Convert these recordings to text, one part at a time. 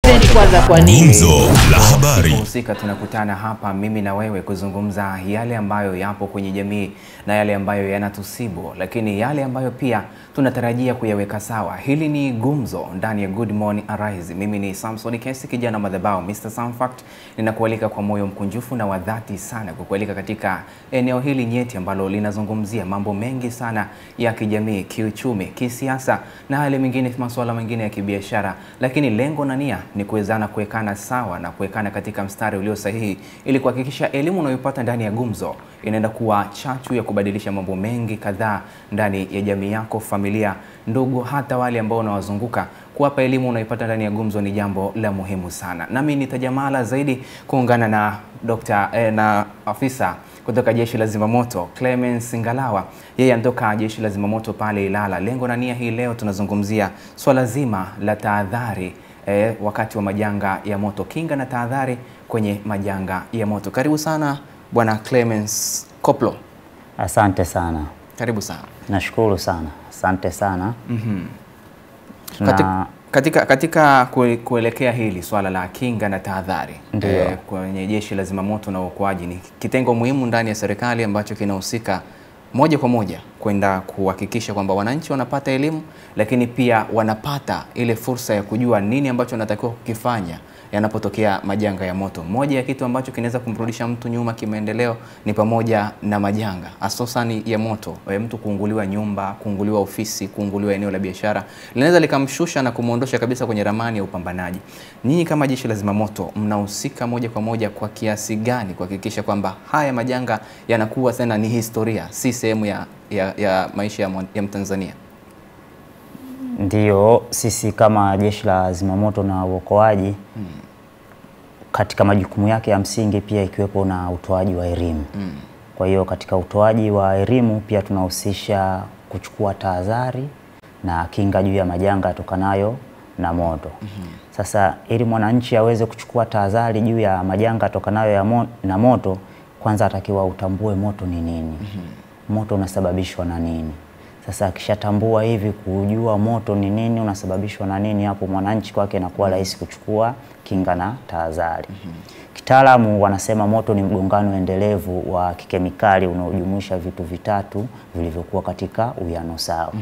trend kwanza kwa nini? Gumzo la habari. Husika tunakutana hapa mimi na wewe kuzungumza yale ambayo yapo kwenye jamii na yale ambayo yanatusibu, lakini yale ambayo pia tunatarajia kuyaweka sawa. Hili ni Gumzo ndani ya Good Morning Arise. Mimi ni Samson Kesi, kijana madhabahu Mr. Samfact. Ninakualika kwa moyo mkunjufu na wa dhati sana kukualika katika eneo hili nyeti ambalo linazungumzia mambo mengi sana ya kijamii, kiuchumi, kisiasa na yale mengine, masuala mengine ya kibiashara, lakini lengo na nia ni kuwezana kuwekana sawa na kuwekana katika mstari ulio sahihi ili kuhakikisha elimu unayopata ndani ya Gumzo inaenda kuwa chachu ya kubadilisha mambo mengi kadhaa ndani ya jamii yako, familia, ndugu, hata wale ambao unawazunguka. Kuwapa elimu unayopata ndani ya Gumzo ni jambo la muhimu sana. Nami nitajamala zaidi kuungana na na afisa kutoka Jeshi la Zimamoto Clemence Ngalawa. Yeye anatoka Jeshi la Zimamoto pale Ilala. Lengo na nia hii leo tunazungumzia swala zima la tahadhari wakati wa majanga ya moto, kinga na tahadhari kwenye majanga ya moto. Karibu sana Bwana Clemence Koplo. Asante sana. Karibu sana. Nashukuru sana. Asante sana. Katika kuelekea hili swala la kinga na tahadhari kwenye Jeshi la Zimamoto na Uokoaji, ni kitengo muhimu ndani ya serikali ambacho kinahusika moja kwa moja kwenda kuhakikisha kwamba wananchi wanapata elimu, lakini pia wanapata ile fursa ya kujua nini ambacho wanatakiwa kukifanya yanapotokea majanga ya moto. Moja ya kitu ambacho kinaweza kumrudisha mtu nyuma kimaendeleo ni pamoja na majanga hususan ya moto. Mtu kuunguliwa nyumba, kuunguliwa ofisi, kuunguliwa eneo la biashara, linaweza likamshusha na kumuondosha kabisa kwenye ramani ya upambanaji. Nyinyi kama Jeshi la Zimamoto mnahusika moja kwa moja kwa kiasi gani kuhakikisha kwamba haya majanga yanakuwa tena ni historia, si sehemu ya maisha ya Mtanzania? Ndiyo, sisi kama Jeshi la Zimamoto na Uokoaji katika majukumu yake ya msingi pia ikiwepo na utoaji wa elimu. Kwa hiyo katika utoaji wa elimu pia tunahusisha kuchukua tahadhari na kinga juu ya majanga yatokanayo na moto. Sasa ili mwananchi aweze kuchukua tahadhari juu ya majanga yatokanayo na moto, kwanza atakiwa utambue moto ni nini. Moto unasababishwa na nini? Sasa akishatambua hivi, kujua moto ni nini, unasababishwa na nini, hapo mwananchi kwake inakuwa rahisi kuchukua kinga na tahadhari. Kitaalamu wanasema moto ni mgongano endelevu wa kikemikali unaojumuisha vitu vitatu vilivyokuwa katika uwiano sawa.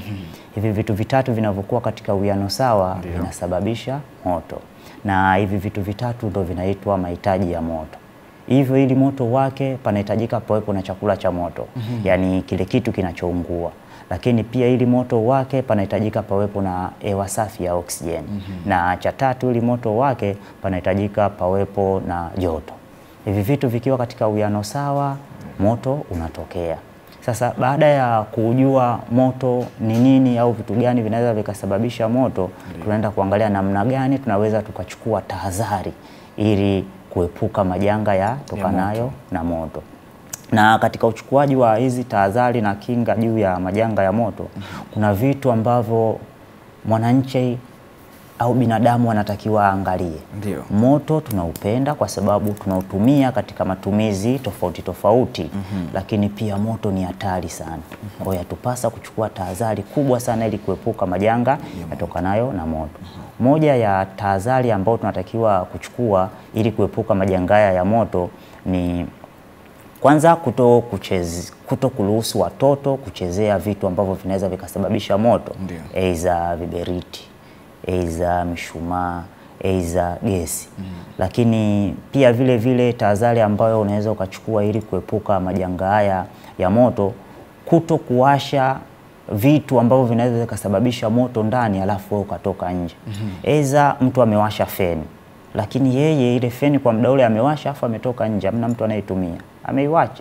Hivi vitu vitatu vinavyokuwa katika uwiano sawa vinasababisha moto. Na hivi vitu vitatu ndio vinaitwa mahitaji ya moto. Hivyo ili moto wake panahitajika pawepo na chakula cha moto, yani kile kitu kinachoungua. Lakini pia ili moto wake panahitajika pawepo na hewa safi ya oksijeni. Na cha tatu, ili moto wake panahitajika pawepo na joto. Hivi vitu vikiwa katika uwiano sawa, moto unatokea. Sasa baada ya kujua moto ni nini au vitu gani vinaweza vikasababisha moto, tunaenda kuangalia namna gani tunaweza tukachukua tahadhari ili kuepuka majanga yatokanayo na moto. Na katika uchukuaji wa hizi tahadhari na kinga juu ya majanga ya moto, kuna vitu ambavyo mwananchi au binadamu anatakiwa aangalie. Moto tunaupenda kwa sababu tunautumia katika matumizi tofauti tofauti, lakini pia moto ni hatari sana. Kwa hiyo yatupasa kuchukua tahadhari kubwa sana ili kuepuka majanga yatokanayo na moto. Moja ya tahadhari ambayo tunatakiwa kuchukua ili kuepuka majanga ya moto ni kwanza kuto kuruhusu watoto kuchezea vitu ambavyo vinaweza vikasababisha moto. Aidha viberiti, aidha mishumaa, aidha gesi. Lakini pia vile vile tahadhari ambayo unaweza ukachukua ili kuepuka majanga haya ya moto, kuto kuwasha vitu ambavyo vinaweza vikasababisha moto ndani alafu wewe ukatoka nje. Aidha mtu amewasha feni, lakini yeye ile feni kwa muda ule amewasha afu ametoka nje, hamna mtu anayetumia.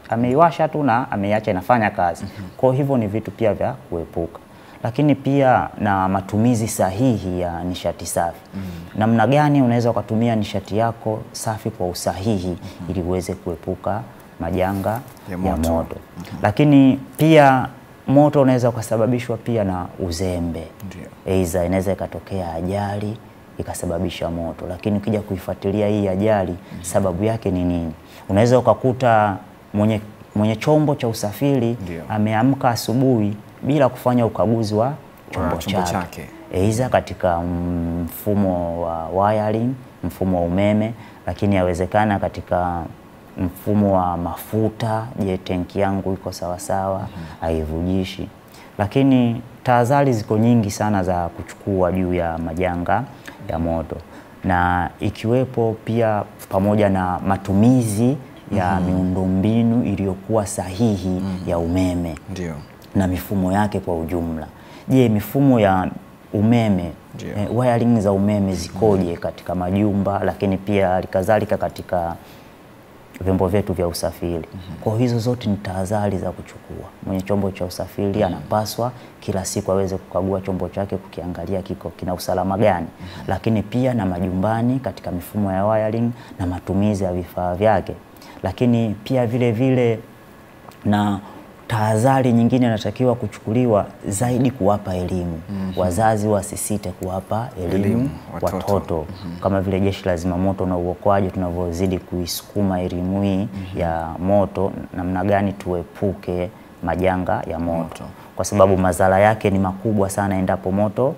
Ameiwasha tu na ameiacha inafanya kazi. Kwa hivyo ni vitu pia vya kuepuka. Lakini pia na matumizi sahihi ya nishati safi. Namna gani unaweza ukatumia nishati yako safi kwa usahihi ili uweze kuepuka majanga ya moto. Lakini pia moto unaweza ukasababishwa pia na uzembe. Aidha inaweza ikatokea ajali ikasababisha moto, lakini ukija kuifuatilia hii ajali sababu yake ni nini? Unaweza ukakuta mwenye chombo cha usafiri ameamka asubuhi bila kufanya ukaguzi wa chombo chake. Aidha katika mfumo wa wiring mfumo wa umeme, lakini yawezekana katika mfumo wa mafuta, je, tenki yangu iko sawa sawa, haivujishi. Lakini tahadhari ziko nyingi sana za kuchukua juu ya majanga ya moto, na ikiwepo pia pamoja na matumizi ya miundombinu iliyokuwa sahihi ya umeme. Ndio. Na mifumo yake kwa ujumla. Je, mifumo ya umeme, wiring za umeme zikoje katika majumba, lakini pia halikadhalika katika vyombo vyetu vya usafiri. Kwa hizo zote ni tahadhari za kuchukua. Mwenye chombo cha usafiri anapaswa kila siku aweze kukagua chombo chake, kukiangalia kina usalama gani. Lakini pia na majumbani katika mifumo ya wiring na matumizi ya vifaa vyake. Lakini pia vile vile na tahadhari nyingine inatakiwa kuchukuliwa zaidi, kuwapa elimu. Wazazi wasisite kuwapa elimu watoto. Kama vile Jeshi la Zimamoto na Uokoaji tunavyozidi kuisukuma elimu hii ya moto, namna gani tuepuke majanga ya moto. Kwa sababu madhara yake ni makubwa sana endapo moto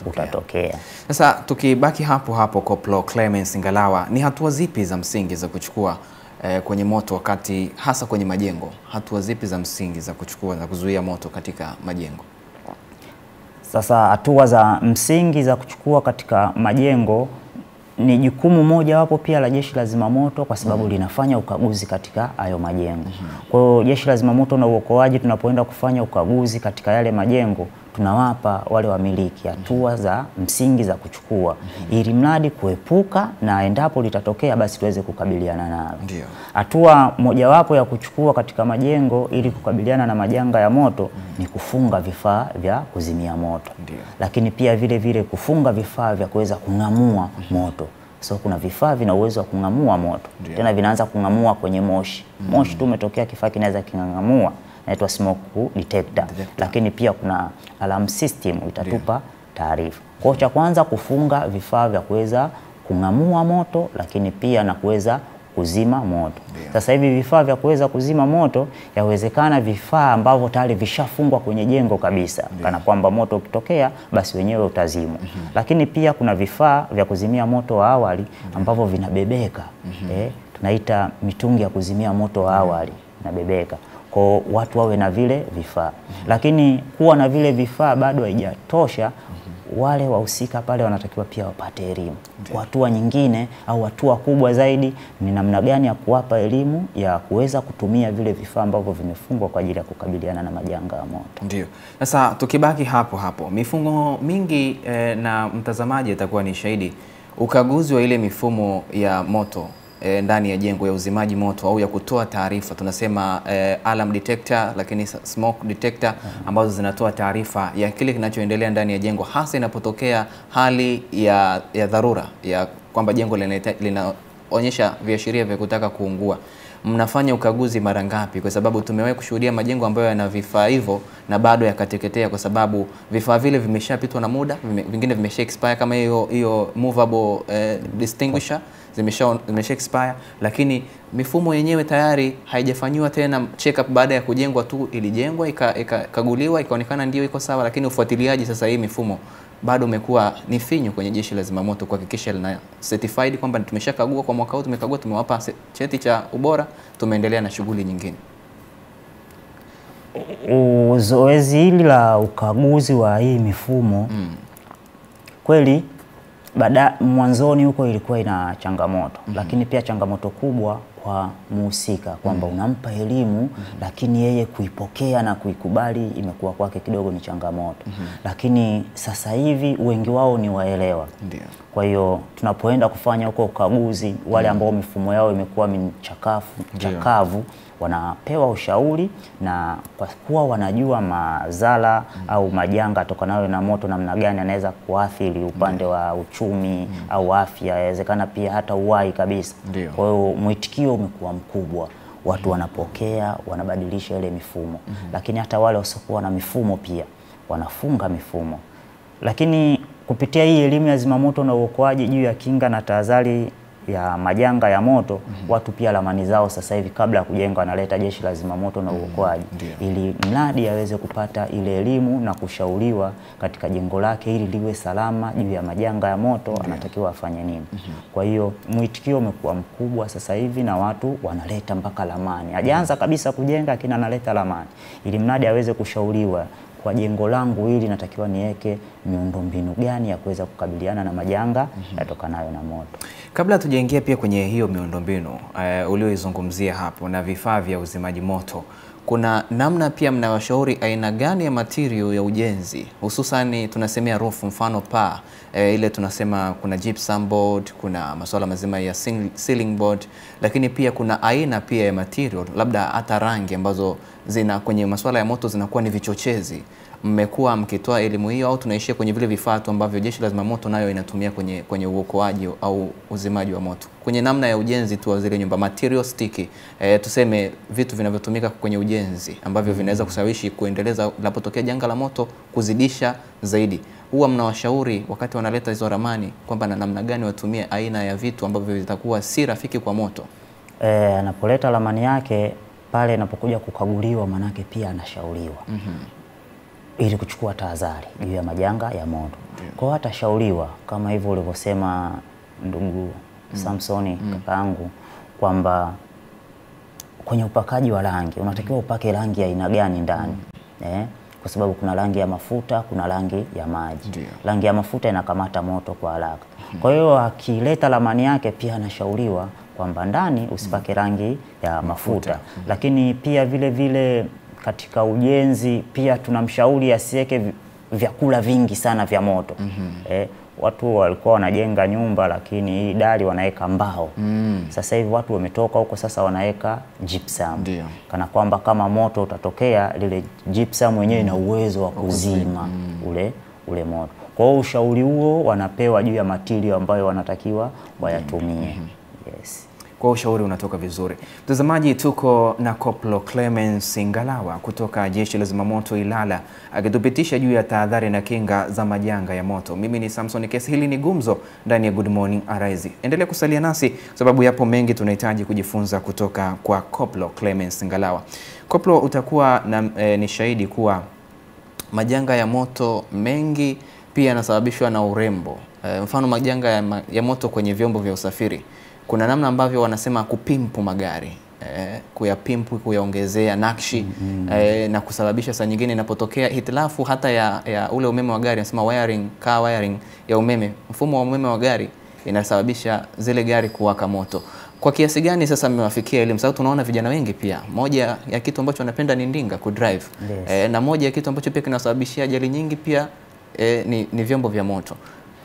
utatokea. Sasa tukibaki hapo hapo, Koplo Clemence Ngalawa, ni hatua zipi za msingi za kuchukua kwenye moto wakati hasa kwenye majengo? Hatua zipi za msingi za kuchukua za kuzuia moto katika majengo? Sasa hatua za msingi za kuchukua katika majengo ni jukumu moja wapo pia la Jeshi la Zimamoto, kwa sababu linafanya ukaguzi katika hayo majengo. Kwa hiyo Jeshi la Zimamoto na Uokoaji tunapoenda kufanya ukaguzi katika yale majengo, tunawapa wale wamiliki hatua za msingi za kuchukua ili mradi kuepuka, na endapo litatokea basi tuweze kukabiliana nalo. Ndio. Hatua mojawapo ya kuchukua katika majengo ili kukabiliana na majanga ya moto ni kufunga vifaa vya kuzimia moto. Ndio. Lakini pia vile vile kufunga vifaa vya kuweza kung'amua moto. So kuna vifaa vina uwezo wa kung'amua moto. Ndio. Tena vinaanza kung'amua kwenye moshi. Moshi tu umetokea, kifaa kinaweza king'amua, inaitwa smoke detector. Lakini pia kuna alarm system itatupa taarifa. Kwa cha kwanza kufunga vifaa vya kuweza kung'amua moto, lakini pia na kuweza kuzima moto. Sasa hivi vifaa vya kuweza kuzima moto yawezekana vifaa ambavyo tayari vishafungwa kwenye jengo kabisa, kana kwamba moto ukitokea basi wenyewe utazimwa. Lakini pia kuna vifaa vya kuzimia moto wa awali ambavyo vinabebeka. Tunaita mitungi ya kuzimia moto wa awali, inabebeka. Kwa watu wawe na vile vifaa. Lakini kuwa na vile vifaa bado haijatosha. Wale wahusika pale wanatakiwa pia wapate elimu. Kwa hatua nyingine au hatua kubwa zaidi ni namna gani ya kuwapa elimu ya kuweza kutumia vile vifaa ambavyo vimefungwa kwa ajili ya kukabiliana na majanga ya moto. Ndio. Sasa tukibaki hapo hapo, mifumo mingi na mtazamaji atakuwa ni shahidi, ukaguzi wa ile mifumo ya moto ndani ya jengo ya uzimaji moto au ya kutoa taarifa, tunasema alarm detector, lakini smoke detector, ambazo zinatoa taarifa ya kile kinachoendelea ndani ya jengo, hasa inapotokea hali ya dharura ya kwamba jengo linaonyesha viashiria vya kutaka kuungua. Mnafanya ukaguzi mara ngapi? Kwa sababu tumewahi kushuhudia majengo ambayo yana vifaa hivyo na bado yakateketea, kwa sababu vifaa vile vimeshapitwa na muda, vingine vimesha expire, kama hiyo movable distinguisher zimesha expire, lakini mifumo yenyewe tayari haijafanywa tena check up baada ya kujengwa tu. Ilijengwa ikakaguliwa ikaonekana ndio iko sawa, lakini ufuatiliaji sasa hii mifumo bado umekuwa ni finyu kwenye Jeshi la Zimamoto kuhakikisha lina certified kwamba tumeshakagua kwa mwaka huu, tumekagua, tumewapa cheti cha ubora, tumeendelea na shughuli nyingine. Zoezi hili la ukaguzi wa hii mifumo kweli mwanzoni huko ilikuwa ina changamoto, lakini pia changamoto kubwa kwa muhusika kwamba unampa elimu lakini yeye kuipokea na kuikubali imekuwa kwake kidogo ni changamoto. Lakini sasa hivi wengi wao ni waelewa. Ndio. Kwa hiyo tunapoenda kufanya huko ukaguzi, wale ambao mifumo yao imekuwa chakavu wanapewa ushauri, na kwa kuwa wanajua madhara au majanga tokanayo na moto namna gani anaweza kuathiri upande wa uchumi au afya, inawezekana pia hata uhai kabisa. Kwa hiyo mwitikio umekuwa mkubwa, watu wanapokea, wanabadilisha ile mifumo. Lakini hata wale wasiokuwa na mifumo pia wanafunga mifumo. Lakini kupitia hii elimu ya Zimamoto na Uokoaji juu ya kinga na tahadhari ya majanga ya moto, watu pia ramani zao sasa hivi kabla ya kujenga wanaleta Jeshi la Zimamoto na Uokoaji ili mradi aweze kupata ile elimu na kushauriwa katika jengo lake ili liwe salama juu ya majanga ya moto, anatakiwa afanye nini. Kwa hiyo mwitikio umekuwa mkubwa sasa hivi na watu wanaleta mpaka ramani. Hajaanza kabisa kujenga lakini analeta ramani ili mradi aweze kushauriwa, kwa jengo langu hili natakiwa niweke miundombinu gani ya kuweza kukabiliana na majanga yatokanayo na moto. Kabla tujaingia pia kwenye hiyo miundombinu ulioizungumzia hapo na vifaa vya uzimaji moto, kuna namna pia mnawashauri aina gani ya material ya ujenzi, hususani tunasemea roof, mfano paa ile tunasema kuna gypsum board, kuna masuala mazima ya ceiling board, lakini pia kuna aina pia ya material, labda hata rangi ambazo zina kwenye masuala ya moto zinakuwa ni vichochezi. Mmekuwa mkitoa elimu hiyo au tunaishia kwenye vile vifaa tu ambavyo Jeshi la Zimamoto nayo inatumia kwenye uokoaji au uzimaji wa moto? Kwenye namna ya ujenzi tu wa zile nyumba, material sticky, tuseme vitu vinavyotumika kwenye ujenzi ambavyo vinaweza kushawishi kuendeleza linapotokea janga la moto kuzidisha zaidi, huwa mnawashauri wakati wanaleta hizo ramani kwamba na namna gani watumie aina ya vitu ambavyo vitakuwa si rafiki kwa moto? Anapoleta ramani yake pale inapokuja kukaguliwa, manake pia anashauriwa ili kuchukua tahadhari juu ya majanga ya moto. Kwa hiyo atashauriwa kama hivyo ulivyosema ndugu Samsoni kakaangu, kwamba kwenye upakaji wa rangi unatakiwa upake rangi ya aina gani ndani. Kwa sababu kuna rangi ya mafuta, kuna rangi ya maji. Rangi ya mafuta inakamata moto kwa haraka. Kwa hiyo akileta ramani yake pia anashauriwa kwamba ndani usipake rangi ya mafuta. Lakini pia vile vile katika ujenzi pia tunamshauri asiweke vyakula vingi sana vya moto. Watu walikuwa wanajenga nyumba lakini hii dari wanaweka mbao. Sasa hivi watu wametoka huko, sasa wanaweka gypsum. Kana kwamba kama moto utatokea, lile gypsum wenyewe ina uwezo wa kuzima ule moto. Kwa hiyo ushauri huo wanapewa juu ya material ambayo wanatakiwa wayatumie. Yes. Kwa ushauri unatoka vizuri. Mtazamaji, tuko na Koplo Clemence Ngalawa kutoka Jeshi la Zimamoto Ilala akitupitisha juu ya tahadhari na kinga za majanga ya moto. Mimi ni Samson Kesi, hili ni Gumzo ndani ya Good Morning Arise. Endelea kusalia nasi sababu yapo mengi tunahitaji kujifunza kutoka kwa Koplo Clemence Ngalawa. Koplo, utakuwa ni shahidi kuwa majanga ya moto mengi pia yanasababishwa na urembo. Mfano majanga ya moto kwenye vyombo vya usafiri, kuna namna ambavyo wanasema kupimpu magari, kuyapimpu, kuyaongezea nakshi, na kusababisha saa nyingine inapotokea hitilafu hata ya ule umeme wa gari, nasema wiring, car wiring ya umeme, mfumo wa umeme wa gari inasababisha zile gari kuwaka moto. Kwa kiasi gani sasa mmewafikia elimu? Sababu tunaona vijana wengi pia, moja ya kitu ambacho wanapenda ni ndinga, kudrive. Na moja ya kitu ambacho pia kinasababishia ajali nyingi pia ni vyombo vya moto.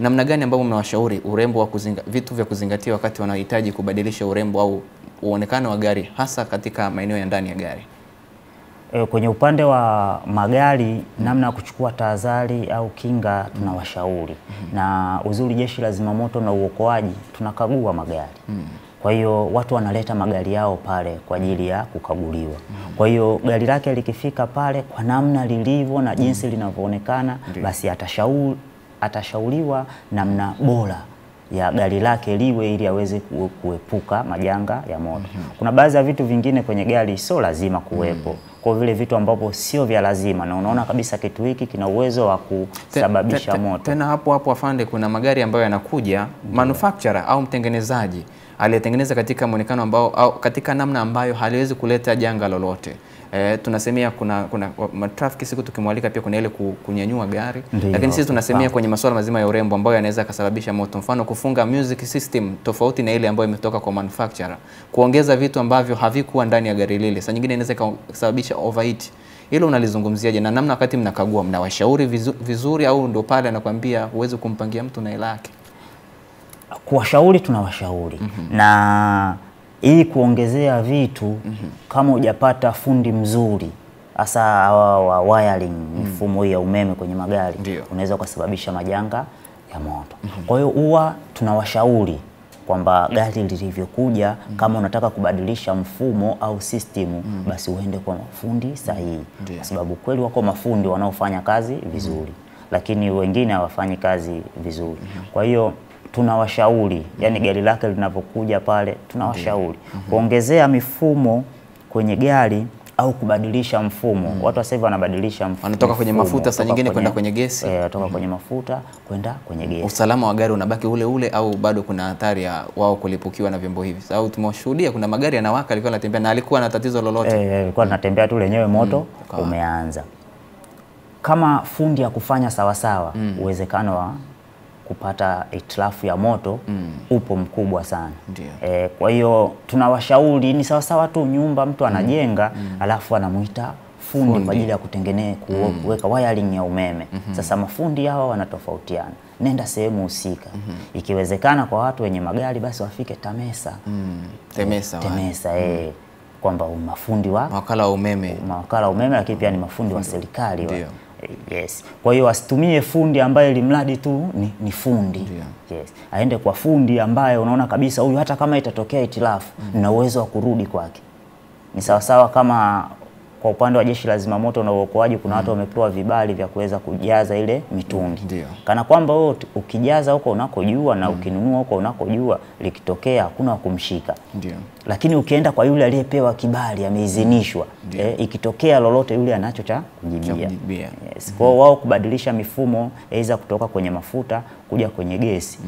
Namna gani ambao mnawashauri urembo wa vitu vya kuzingatia wakati wanahitaji kubadilisha urembo au uonekano wa gari, hasa katika maeneo ya ndani ya gari? Kwenye upande wa magari, namna ya kuchukua tahadhari au kinga tunawashauri. Na uzuri Jeshi la Zimamoto na Uokoaji tunakagua magari. Kwa hiyo watu wanaleta magari yao pale kwa ajili ya kukaguliwa. Kwa hiyo gari lake likifika pale kwa namna lilivyo na jinsi linavyoonekana, basi atashauriwa namna bora ya gari lake liwe ili aweze kuepuka majanga ya moto. Kuna baadhi ya vitu vingine kwenye gari sio lazima kuwepo. Kwa vile vitu ambavyo sio vya lazima na unaona kabisa kitu hiki kina uwezo wa kusababisha moto. Tena hapo afande, kuna magari ambayo yanakuja manufacturer au mtengenezaji aliyetengeneza katika muonekano ambao au katika namna ambayo haliwezi kuleta janga lolote. Tunasemea kuna traffic siku tukimwalika pia kuna ile kunyanyua gari. Lakini sisi tunasemea kwenye masuala mazima ya urembo ambayo yanaweza kusababisha moto. Mfano kufunga music system tofauti na ile ambayo imetoka kwa manufacturer. Kuongeza vitu ambavyo havikuwa ndani ya gari lile. Saa nyingine inaweza kusababisha overheat. Hilo unalizungumziaje? Na namna wakati mnakagua mnawashauri vizuri au ndo pale anakuambia huwezi kumpangia mtu na hela yake? Kuwashauri tunawashauri. Na ili kuongezea vitu kama hujapata fundi mzuri hasa wa wiring, mifumo ya umeme kwenye magari, unaweza kusababisha majanga ya moto. Kwa hiyo huwa tunawashauri kwamba gari lilivyokuja, kama unataka kubadilisha mfumo au system, basi uende kwa mafundi sahihi. Kwa sababu kweli wako mafundi wanaofanya kazi vizuri, lakini wengine hawafanyi kazi vizuri. Kwa hiyo tunawashauri yani gari lake linapokuja pale tunawashauri kuongezea mifumo kwenye gari au kubadilisha mfumo. Watu sasa hivi wanabadilisha mfumo. Wanatoka kwenye mafuta saa nyingine kwenda kwenye gesi. Wanatoka kwenye mafuta kwenda kwenye gesi. Usalama wa gari unabaki ule ule au bado kuna hatari ya wao kulipukiwa na vyombo hivi? Au tumeshuhudia kuna magari yanawaka alikuwa anatembea na alikuwa na tatizo lolote? Alikuwa anatembea tu lenyewe moto umeanza. Kama fundi ya kufanya sawa sawa, uwezekano wa kupata hitilafu ya moto upo mkubwa sana. Kwa hiyo tunawashauri ni sawa sawa tu nyumba mtu anajenga alafu anamuita fundi kwa ajili ya kutengeneza kuweka wiring ya umeme. Sasa mafundi hawa wanatofautiana. Nenda sehemu husika. Ikiwezekana kwa watu wenye magari basi wafike TAMESA. TAMESA kwamba mafundi wa mawakala wa umeme. Mawakala wa umeme lakini pia ni mafundi wa serikali. Yes. Kwa hiyo asitumie fundi ambaye limradi tu ni fundi. Yes. Aende kwa fundi ambaye unaona kabisa huyu hata kama itatokea hitilafu na uwezo wa kurudi kwake. Ni sawa sawa kama kwa upande wa Jeshi la Zimamoto na Uokoaji kuna watu wamepewa vibali vya kuweza kujaza ile mitungi. Kana kwamba wewe ukijaza huko unakojua na ukinunua huko unakojua likitokea hakuna wa kumshika. Lakini ukienda kwa yule aliyepewa kibali ameidhinishwa, ikitokea lolote yule anacho cha kujibia. Yes. Kwa wao kubadilisha mifumo aidha kutoka kwenye mafuta kuja kwenye gesi.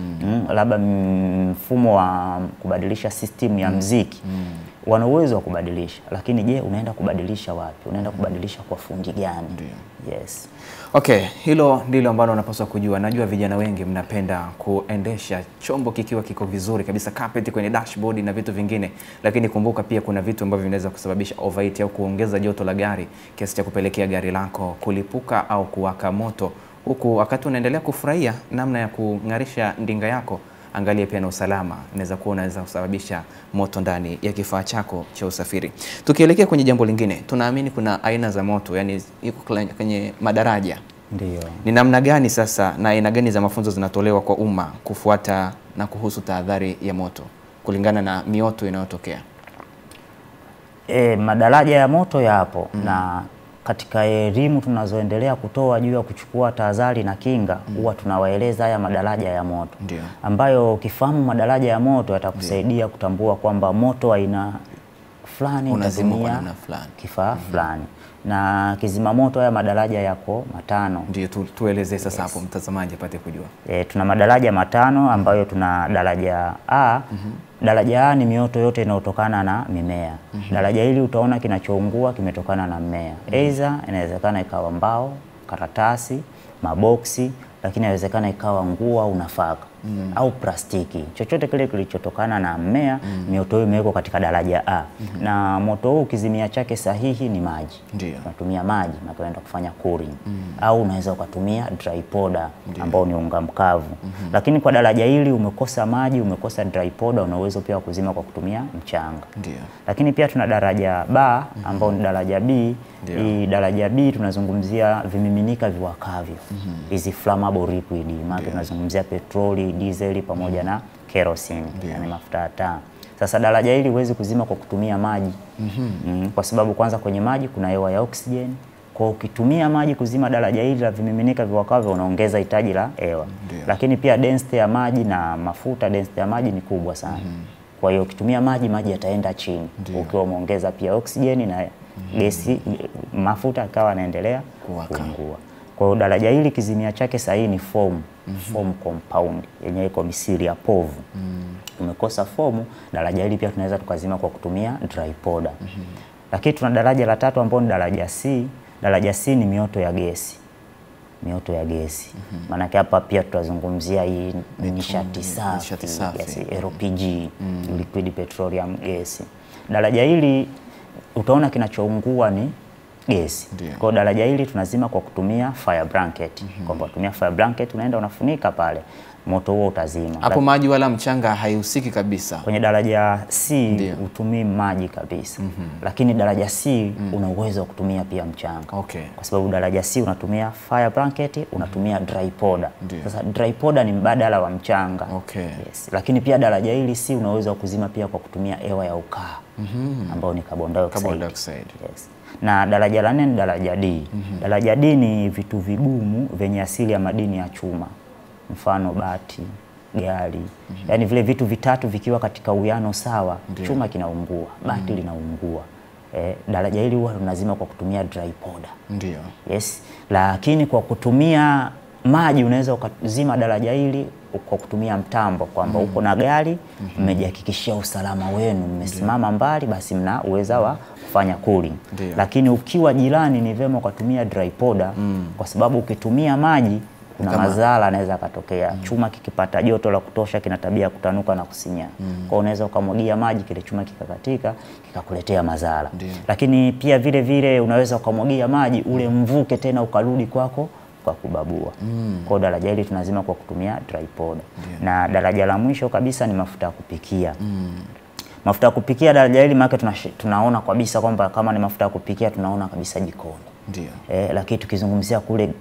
Labda mfumo wa kubadilisha system ya muziki. Wana uwezo wa kubadilisha, lakini je, unaenda kubadilisha wapi? Unaenda kubadilisha kwa fundi gani? Yes. Okay, hilo ndilo ambalo unapaswa kujua. Najua vijana wengi mnapenda kuendesha chombo kikiwa kiko vizuri kabisa, carpet kwenye dashboard na vitu vingine, lakini kumbuka pia kuna vitu ambavyo vinaweza kusababisha overheat au kuongeza joto la gari kiasi cha kupelekea gari lako kulipuka au kuwaka moto. Huku wakati unaendelea kufurahia namna ya kung'arisha ndinga yako, angalia pia na usalama. Inaweza kuwa unaweza kusababisha moto ndani ya kifaa chako cha usafiri. Tukielekea kwenye jambo lingine, tunaamini kuna aina za moto, yani iko kwenye madaraja. Ndio. Ni namna gani sasa na aina gani za mafunzo zinatolewa kwa umma kufuata na kuhusu tahadhari ya moto kulingana na mioto inayotokea? Madaraja ya moto yapo na katika elimu tunazoendelea kutoa juu ya kuchukua tahadhari na kinga huwa tunawaeleza haya madaraja ya moto. Ambayo ukifahamu madaraja ya moto yatakusaidia kutambua kwamba moto aina fulani unatumia kifaa fulani. Na kizima moto haya madaraja yako 5. Ndio tueleze sasa hapo mtazamaji apate kujua. Tuna madaraja 5 ambayo tuna daraja A. Daraja A ni mioto yote inayotokana na mimea. Daraja hili utaona kinachoungua kimetokana na mmea. Aidha inawezekana ikawa mbao, karatasi, maboksi, lakini inawezekana ikawa nguo au nafaka au plastiki. Chochote kile kilichotokana na mmea, mioto hiyo imewekwa katika daraja A. Na moto huu kizimia chake sahihi ni maji. Unatumia maji na kwenda kufanya cooling. Au unaweza ukatumia dry powder ambao ni unga mkavu. Lakini kwa daraja hili umekosa maji, umekosa dry powder, una uwezo pia kuzima kwa kutumia mchanga. Lakini pia tuna daraja B ambao ni daraja B. Hii daraja B tunazungumzia vimiminika viwakavyo. Hizi flammable liquid, maana tunazungumzia petroli, diesel pamoja na kerosene, yani mafuta ya taa. Sasa daraja hili huwezi kuzima kwa kutumia maji. Kwa sababu kwanza kwenye maji kuna hewa ya oxygen. Kwa ukitumia maji kuzima daraja hili la vimiminika viwakavyo unaongeza hitaji la hewa. Lakini pia density ya maji na mafuta, density ya maji ni kubwa sana. Kwa hiyo ukitumia maji yataenda chini. Ukiwa umeongeza pia oxygen na gesi, mafuta akawa yanaendelea kuungua. Kwa hiyo daraja hili kizimia chake sahihi ni foam compound yenye iko misili ya povu. Umekosa foam, daraja hili pia tunaweza tukazima kwa kutumia dry powder. Lakini tuna daraja la 3 ambao ni daraja C. Daraja C ni mioto ya gesi. Maana hapa pia tutazungumzia hii nishati safi, LPG, liquid petroleum gas. Daraja hili utaona kinachoungua ni gesi. Kwa daraja hili tunazima kwa kutumia fire blanket. Kwa kutumia fire blanket unaenda unafunika pale, moto huo utazima. Hapo maji wala mchanga haihusiki kabisa. Kwenye daraja C utumii maji kabisa. Lakini daraja C una uwezo wa kutumia pia mchanga. Kwa sababu daraja C unatumia fire blanket, unatumia dry powder. Sasa dry powder ni mbadala wa mchanga. Yes. Lakini pia daraja hili C una uwezo wa kuzima pia kwa kutumia hewa ya ukaa ambao ni carbon dioxide. Yes. Na daraja la 4 ni daraja D. Daraja D ni vitu vigumu vyenye asili ya madini ya chuma. Mfano bati, gari. Yaani vile vitu vitatu vikiwa katika uwiano sawa, chuma kinaungua, bati linaungua. Daraja hili huwa tunazima kwa kutumia dry powder. Ndio. Yes. Lakini kwa kutumia maji unaweza ukazima daraja hili kwa kutumia mtambo, kwamba uko na gari, mmejihakikishia usalama wenu, mmesimama mbali, basi mna uwezo wa kufanya cooling. Lakini ukiwa jirani ni vyema kutumia dry powder, kwa sababu ukitumia maji kuna madhara yanaweza katokea. Chuma kikipata joto la kutosha kina tabia kutanuka na kusinya. Kwa unaweza ukamwagia maji, kile chuma kikakatika, kikakuletea madhara. Lakini pia vile vile unaweza ukamwagia maji ule mvuke tena ukarudi kwako kwa kubabua. Kwa daraja hili tunazima kwa kutumia dry powder. Na daraja la mwisho kabisa ni mafuta ya kupikia. Mafuta ya kupikia daraja hili maana tunaona kabisa kwamba kama ni mafuta ya kupikia tunaona kabisa jikoni. Ndio. Lakini tukizungumzia kule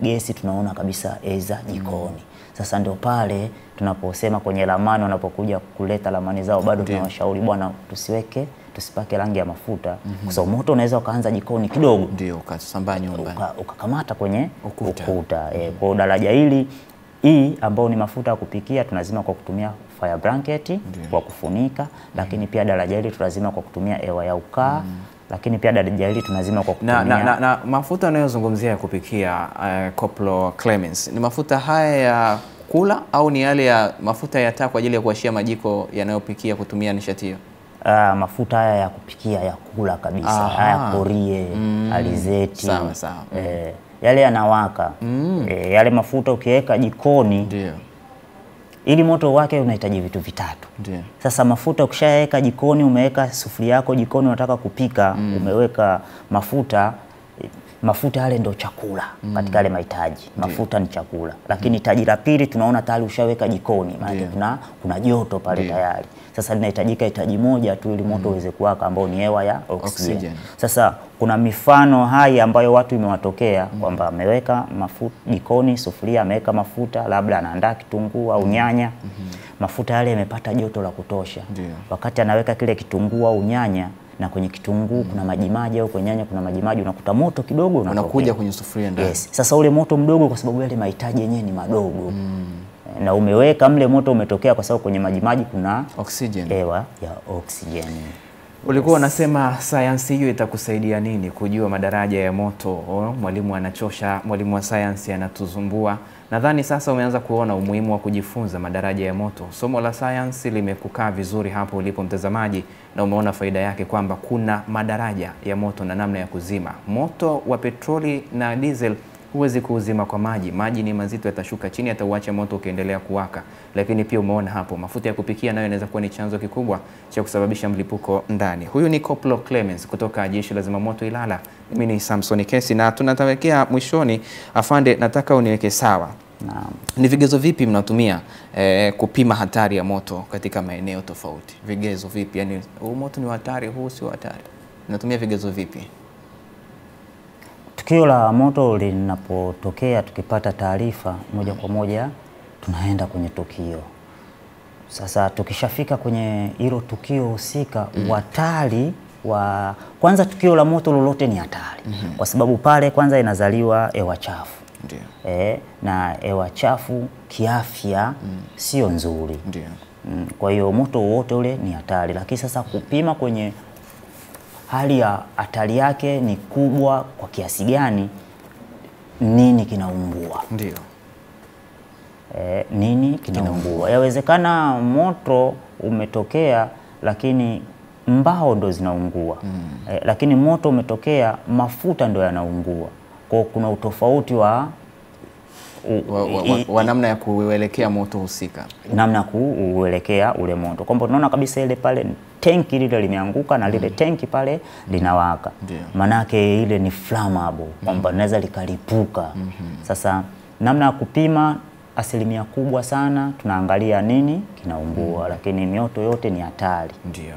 gesi tunaona kabisa jikoni. Sasa ndio pale tunaposema kwenye ramani, wanapokuja kuleta ramani zao bado tunawashauri bwana tusipake rangi ya mafuta, kwa sababu moto unaweza ukaanza jikoni kidogo, ndio ukasambaa nyumbani, ukakamata kwenye ukuta. Kwa daraja hili ambao ni mafuta ya kupikia tunazima kwa kutumia fire blanket kwa kufunika, lakini pia daraja hili tunazima kwa kutumia hewa ya ukaa. Lakini pia daraja hili tunazima kwa kutumia na mafuta unayozungumzia ya kupikia, Koplo Clemens, ni mafuta haya ya kula au ni yale ya mafuta ya taa kwa ajili ya kuwashia majiko yanayopikia kutumia nishati hiyo? Mafuta haya ya kupikia ya kula kabisa. Haya korie, alizeti. Sawa. Yale yanawaka. Yale mafuta ukiweka jikoni, ndio, ili moto wake unahitaji vitu vitatu. Ndio. Sasa mafuta ukishaweka jikoni, umeweka sufuria yako jikoni unataka kupika, umeweka mafuta yale ndio chakula katika yale mahitaji. Mafuta ni chakula. Lakini hitaji la pili tunaona tayari ushaweka jikoni, maana kuna joto pale tayari. Sasa linahitajika hitaji moja tu ili moto uweze kuwaka, ambao ni hewa ya oxygen. Sasa kuna mifano hai ambayo watu imewatokea kwamba ameweka mafuta jikoni, sufuria ameweka mafuta, labda anaandaa kitunguu au nyanya. Mafuta yale yamepata joto la kutosha. Wakati anaweka kile kitunguu au nyanya, na kwenye kitunguu kuna majimaji au kwenye nyanya kuna majimaji, unakuta moto kidogo unakuja kwenye sufuria ndani. Sasa ule moto mdogo, kwa sababu yale mahitaji yenyewe ni madogo, na umeweka mle moto umetokea kwa sababu kwenye majimaji kuna oxygen, hewa ya oxygen. Ulikuwa unasema sayansi hiyo itakusaidia nini kujua madaraja ya moto? Mwalimu anachosha, mwalimu wa sayansi anatuzumbua. Nadhani sasa umeanza kuona umuhimu wa kujifunza madaraja ya moto. Somo la sayansi limekukaa vizuri hapo ulipo mtazamaji, na umeona faida yake kwamba kuna madaraja ya moto na namna ya kuzima. Moto wa petroli na diesel huwezi kuuzima kwa maji. Maji ni mazito, yatashuka chini, atauacha moto ukiendelea kuwaka. Lakini pia umeona hapo mafuta ya kupikia nayo inaweza kuwa ni chanzo kikubwa cha kusababisha mlipuko ndani. Huyu ni Koplo Clemens kutoka Jeshi la Zimamoto Ilala. Mimi ni Samson Kesi, na tunatawekea mwishoni. Afande, nataka uniweke sawa. Naam. Ni vigezo vipi mnatumia kupima hatari ya moto katika maeneo tofauti? Vigezo vipi? Yaani huu moto ni hatari, huu sio hatari. Mnatumia vigezo vipi? Tukio la moto linapotokea, tukipata taarifa moja kwa moja tunaenda kwenye tukio. Sasa tukishafika kwenye hilo tukio husika, hatari kwanza, tukio la moto lolote ni hatari. Kwa sababu pale kwanza inazaliwa hewa chafu. Ndio. Na hewa chafu kiafya sio nzuri. Ndio. Kwa hiyo moto wote ule ni hatari, lakini sasa kupima kwenye hali ya hatari yake ni kubwa kwa kiasi gani, nini kinaungua. Ndio. Nini kinaungua. Yawezekana moto umetokea lakini mbao ndo zinaungua. Lakini moto umetokea mafuta ndo yanaungua. Kwa kuna utofauti wa namna ya kuelekea moto husika. Namna kuelekea ule moto. Kwamba tunaona kabisa ile pale tanki lile limeanguka na lile tanki pale linawaka. Manake ile ni flammable, kwamba linaweza likalipuka. Sasa namna ya kupima, asilimia kubwa sana tunaangalia nini kinaungua, lakini mioto yote ni hatari. Ndio.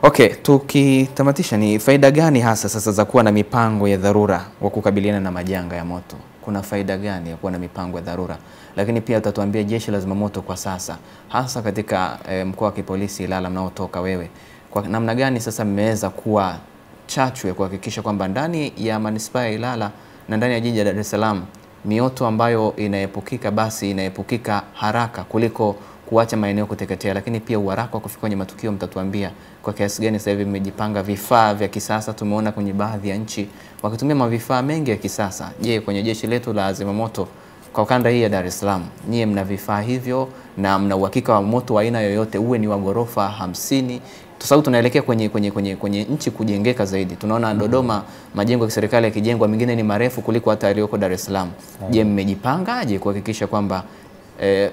Okay, tukitamatisha, ni faida gani hasa sasa za kuwa na mipango ya dharura wa kukabiliana na majanga ya moto? Kuna faida gani ya kuwa na mipango ya dharura? Lakini pia utatuambia Jeshi la Zimamoto kwa sasa, hasa katika mkoa wa kipolisi Ilala mnaotoka wewe, kwa namna gani sasa mmeweza kuwa chachu ya kuhakikisha kwamba ndani ya manispaa ya Ilala na ndani ya jiji la Dar es Salaam mioto ambayo inaepukika basi inaepukika haraka kuliko kuacha maeneo kuteketea. Lakini pia uharaka wa kufika kwenye matukio, mtatuambia kwa kiasi gani sasa hivi mmejipanga. Vifaa vya kisasa tumeona kwenye baadhi ya nchi wakitumia mavifaa mengi ya kisasa. Je, kwenye jeshi letu la zimamoto kwa kanda hii ya Dar es Salaam, nyie mna vifaa hivyo na mna uhakika wa moto wa aina yoyote, uwe ni wa ghorofa 50? Tusahau tunaelekea kwenye nchi kujengeka zaidi. Tunaona Dodoma majengo ya serikali yakijengwa, mengine ni marefu kuliko hata yaliyoko Dar es Salaam. Je, mmejipangaje kuhakikisha kwamba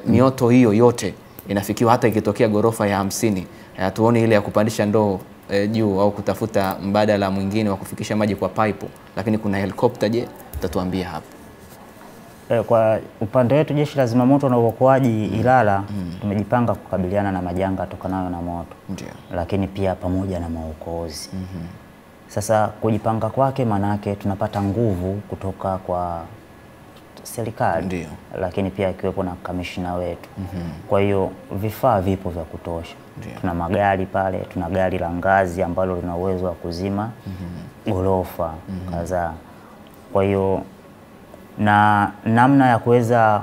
mioto hiyo yote inafikiwa, hata ikitokea ghorofa ya 50 tuone ile ya kupandisha ndoo juu au kutafuta mbadala mwingine wa kufikisha maji kwa pipe, lakini kuna helikopta? Je, utatuambia hapa. Kwa upande wetu jeshi la zimamoto na uokoaji Ilala tumejipanga kukabiliana na majanga tokanayo na moto. Ndiyo. Lakini pia pamoja na maokozi. Sasa kujipanga kwake manake tunapata nguvu kutoka kwa serikali. Ndiyo. Lakini pia ikiwepo na kamishina wetu. Kwa hiyo vifaa vipo vya kutosha. Ndiyo. Tuna magari pale, tuna gari la ngazi ambalo lina uwezo wa kuzima ghorofa kadhaa. Kwa hiyo na namna ya kuweza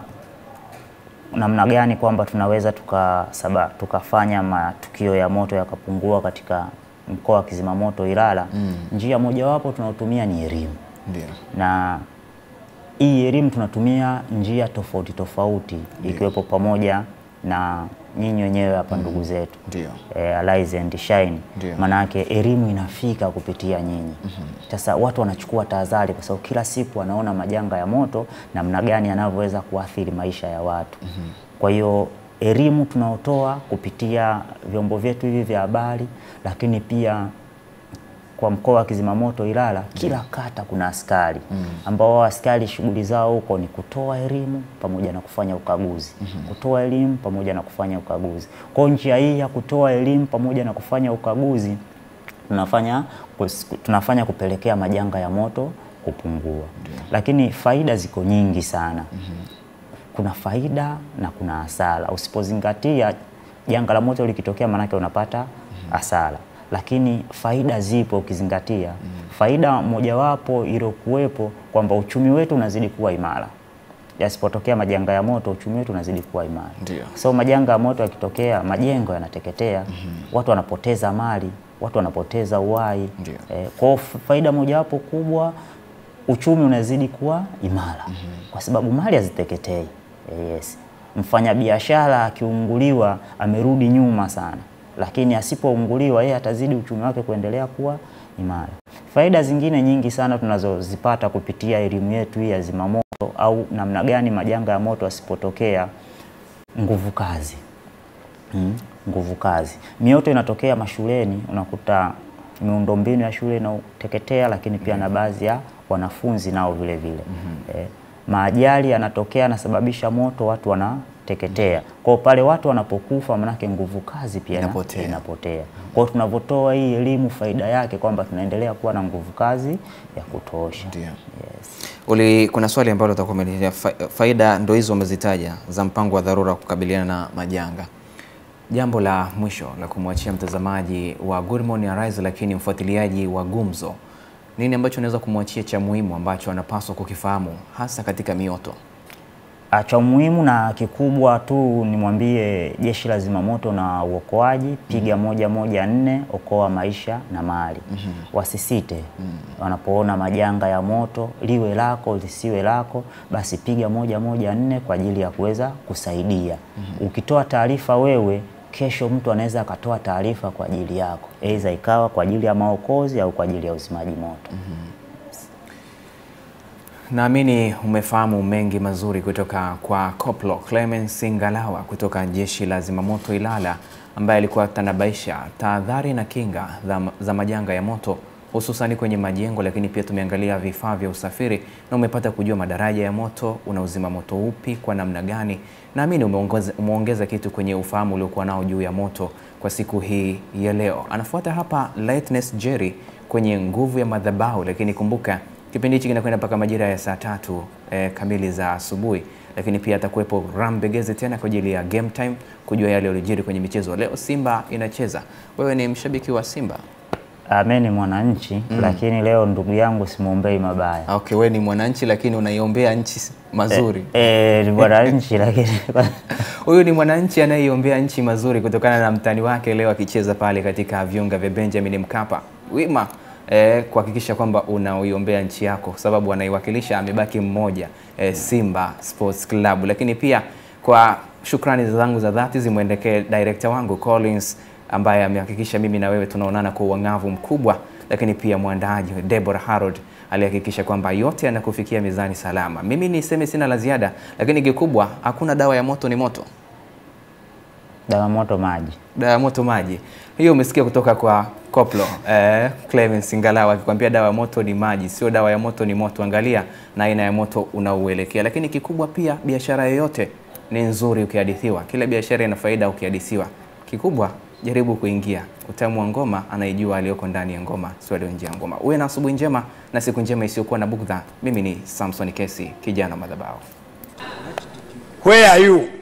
namna gani kwamba tunaweza tukafanya matukio ya moto yakapungua katika mkoa wa Kizimamoto Ilala. Njia mojawapo tunayotumia ni elimu. Ndiyo. Na hii elimu tunatumia njia tofauti tofauti, ikiwepo pamoja na nyinyi wenyewe hapa ndugu zetu. Ndiyo. Arise and Shine. Ndiyo. Manake elimu inafika kupitia nyinyi. Sasa watu wanachukua tahadhari kwa sababu kila siku wanaona majanga ya moto namna gani yanavyoweza kuathiri maisha ya watu. Kwa hiyo elimu tunaotoa kupitia vyombo vyetu hivi vya habari, lakini pia kwa mkoa wa Kizimamoto Ilala kila kata kuna askari ambao askari shughuli zao huko ni kutoa elimu pamoja na kufanya ukaguzi. Kutoa elimu pamoja na kufanya ukaguzi. Kwa njia hii ya kutoa elimu pamoja na kufanya ukaguzi tunafanya kupelekea majanga ya moto kupungua. Lakini faida ziko nyingi sana. Kuna faida na kuna hasara. Usipozingatia janga la moto likitokea manake unapata hasara. Lakini faida zipo ukizingatia. Faida mojawapo iliyokuwepo kwamba uchumi wetu unazidi kuwa imara. Yasipotokea majanga ya moto uchumi wetu unazidi kuwa imara. So majanga ya moto yakitokea majengo yanateketea, watu wanapoteza mali, watu wanapoteza uhai. Kwa faida mojawapo kubwa, uchumi unazidi kuwa imara. Kwa sababu mali haziteketei. Mfanyabiashara akiunguliwa amerudi nyuma sana. Lakini asipounguliwa yeye atazidi uchumi wake kuendelea kuwa imara. Faida zingine nyingi sana tunazozipata kupitia elimu yetu hii ya zimamoto au namna gani majanga ya moto asipotokea. Nguvu kazi. Nguvu kazi. Mioto inatokea mashuleni, unakuta miundombinu ya shule inateketea, lakini pia na baadhi ya wanafunzi nao vile vile. Maajali yanatokea yanasababisha moto, watu wanateketea. Kwa pale watu wanapokufa manake nguvu kazi pia inapotea. Kwa tunavotoa hii elimu faida yake kwamba tunaendelea kuwa na nguvu kazi ya kutosha. Kuna swali ambalo utakomelea, faida ndo hizo umezitaja za mpango wa dharura kukabiliana na majanga. Jambo la mwisho la kumwachia mtazamaji wa Good Morning Arise lakini mfuatiliaji wa Gumzo, nini ambacho unaweza kumwachia cha muhimu ambacho anapaswa kukifahamu hasa katika mioto? Cha muhimu na kikubwa tu nimwambie jeshi la zimamoto na uokoaji, piga 114, okoa maisha na mali. Wasisite wanapoona majanga ya moto, liwe lako lisiwe lako, basi piga 114 kwa ajili ya kuweza kusaidia. Ukitoa taarifa wewe, kesho mtu anaweza akatoa taarifa kwa ajili yako. Aidha ikawa kwa ajili ya maokozi au kwa ajili ya uzimaji moto. Naamini umefahamu mengi mazuri kutoka kwa Koplo Clemence Ngalawa kutoka jeshi la zimamoto Ilala, ambaye alikuwa tanabaisha tahadhari na kinga za majanga ya moto hususani kwenye majengo, lakini pia tumeangalia vifaa vya usafiri na umepata kujua madaraja ya moto, unauzima moto upi kwa namna gani. Naamini umeongeza kitu kwenye ufahamu uliokuwa nao juu ya moto kwa siku hii ya leo. Anafuata hapa Lightness Jerry kwenye nguvu ya madhabahu, lakini kumbuka kipindi hichi kinakwenda mpaka majira ya saa 3 kamili za asubuhi, lakini pia atakuwepo Rambegeze tena kwa ajili ya game time kujua yale yaliyojiri kwenye michezo. Leo Simba inacheza. Wewe ni mshabiki wa Simba? Mimi ni mwananchi lakini leo ndugu yangu simuombei mabaya. Okay, wewe ni mwananchi lakini unaiombea nchi mazuri. Ni mwananchi lakini huyu ni mwananchi anayeiombea nchi mazuri kutokana na mtani wake leo akicheza pale katika viunga vya Benjamin Mkapa. Wima kuhakikisha kwamba unaiombea nchi yako, sababu anaiwakilisha amebaki mmoja, Simba Sports Club. Lakini pia kwa shukrani zangu za dhati zimwendekee director wangu Collins ambaye amehakikisha mimi na wewe tunaonana kwa uang'avu mkubwa, lakini pia mwandaji Deborah Harold alihakikisha kwamba yote yanakufikia mezani salama. Mimi niseme sina la ziada, lakini kikubwa hakuna dawa ya moto ni moto. Dawa moto maji. Dawa moto maji. Hiyo umesikia kutoka kwa Koplo Clemens Ngalawa akikwambia dawa moto ni maji, sio dawa ya moto ni moto. Angalia na aina ya moto unaoelekea. Lakini kikubwa pia biashara yoyote ni nzuri ukihadithiwa. Kila biashara ina faida ukihadithiwa. Kikubwa jaribu kuingia. Utamu wa ngoma anaijua aliyoko ndani ya ngoma, sio alio nje ya ngoma. Uwe na asubuhi njema na siku njema isiyokuwa na bugdha. Mimi ni Samson Kesi, kijana madhabahu. Where are you?